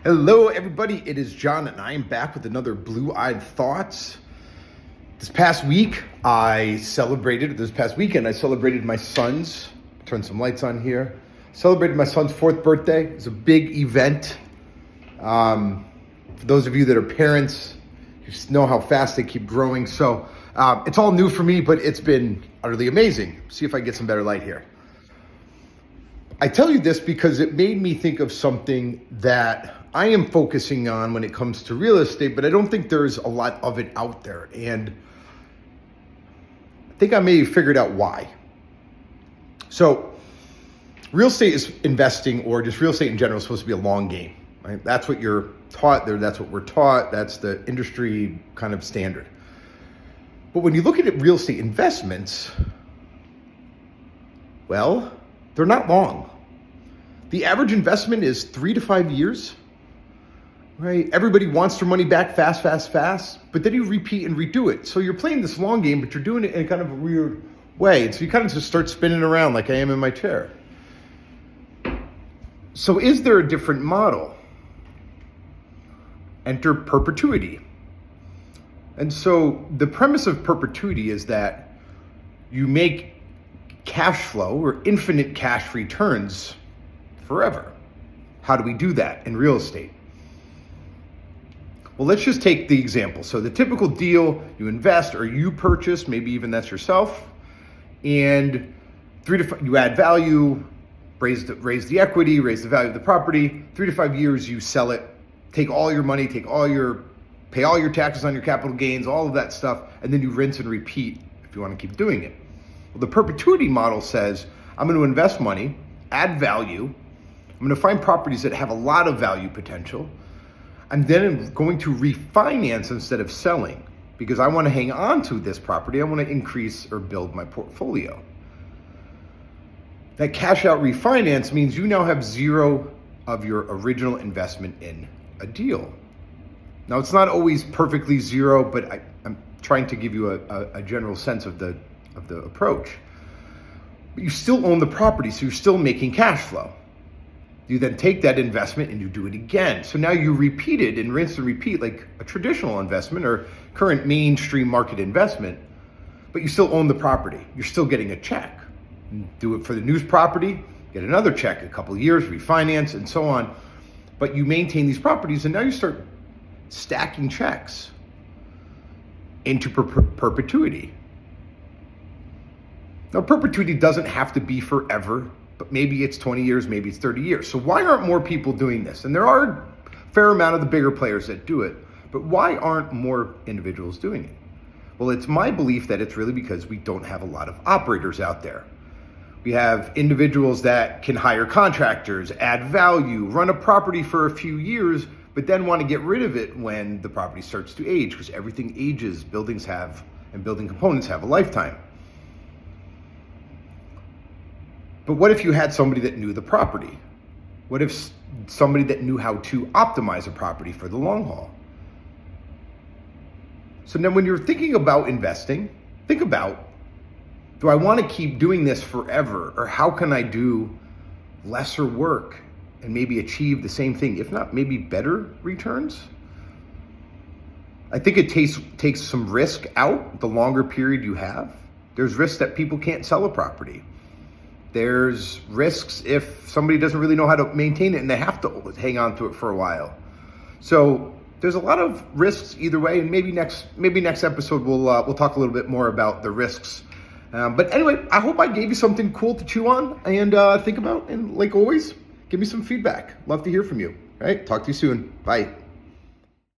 Hello, everybody. It is John, and I am back with another Blue-Eyed Thoughts. This past weekend, I celebrated my son's, turn some lights on here, celebrated my son's 4th birthday. It's a big event. For those of you that are parents, you just know how fast they keep growing. So it's all new for me, but it's been utterly amazing. See if I get some better light here. I tell you this because it made me think of something that I am focusing on when it comes to real estate, but I don't think there's a lot of it out there. And I think I may have figured out why. So real estate is investing, or just real estate in general, is supposed to be a long game, right? That's what you're taught there. That's what we're taught. That's the industry kind of standard. But when you look at real estate investments, well, they're not long. The average investment is 3 to 5 years, right? Everybody wants their money back fast, but then you repeat and redo it. So you're playing this long game, but you're doing it in kind of a weird way. And so you kind of just start spinning around like I am in my chair. So is there a different model? Enter perpetuity. And so the premise of perpetuity is that you make cash flow or infinite cash returns forever. How do we do that in real estate? Well, let's just take the example. So the typical deal, you invest or you purchase, maybe even that's yourself, and you add value, raise the equity, raise the value of the property. 3 to 5 years, you sell it, take all your money, pay all your taxes on your capital gains, all of that stuff, and then you rinse and repeat if you want to keep doing it. Well, the perpetuity model says, I'm going to invest money, add value. I'm going to find properties that have a lot of value potential. I'm then going to refinance instead of selling because I want to hang on to this property. I want to increase or build my portfolio. That cash out refinance means you now have zero of your original investment in a deal. Now, it's not always perfectly zero, but I'm trying to give you a general sense of the approach. But you still own the property, so you're still making cash flow. You then take that investment and you do it again. So now you repeat it and rinse and repeat like a traditional investment or current mainstream market investment, but you still own the property. You're still getting a check. You do it for the news property, get another check, a couple of years, refinance, and so on. But you maintain these properties, and now you start stacking checks into perpetuity. Now, perpetuity doesn't have to be forever, but maybe it's 20 years, maybe it's 30 years. So why aren't more people doing this? And there are a fair amount of the bigger players that do it, but why aren't more individuals doing it? Well, it's my belief that it's really because we don't have a lot of operators out there. We have individuals that can hire contractors, add value, run a property for a few years, but then want to get rid of it when the property starts to age, because everything ages. Buildings have, and building components have a lifetime. But what if you had somebody that knew the property? What if somebody that knew how to optimize a property for the long haul? So then when you're thinking about investing, think about, do I want to keep doing this forever? Or how can I do lesser work and maybe achieve the same thing, if not maybe better returns? I think it takes some risk out the longer period you have. There's risks that people can't sell a property. There's risks if somebody doesn't really know how to maintain it and they have to hang on to it for a while. So there's a lot of risks either way, and maybe next episode we'll talk a little bit more about the risks. But anyway, I hope I gave you something cool to chew on and think about. And like always, give me some feedback. Love to hear from you. All right, talk to you soon. Bye.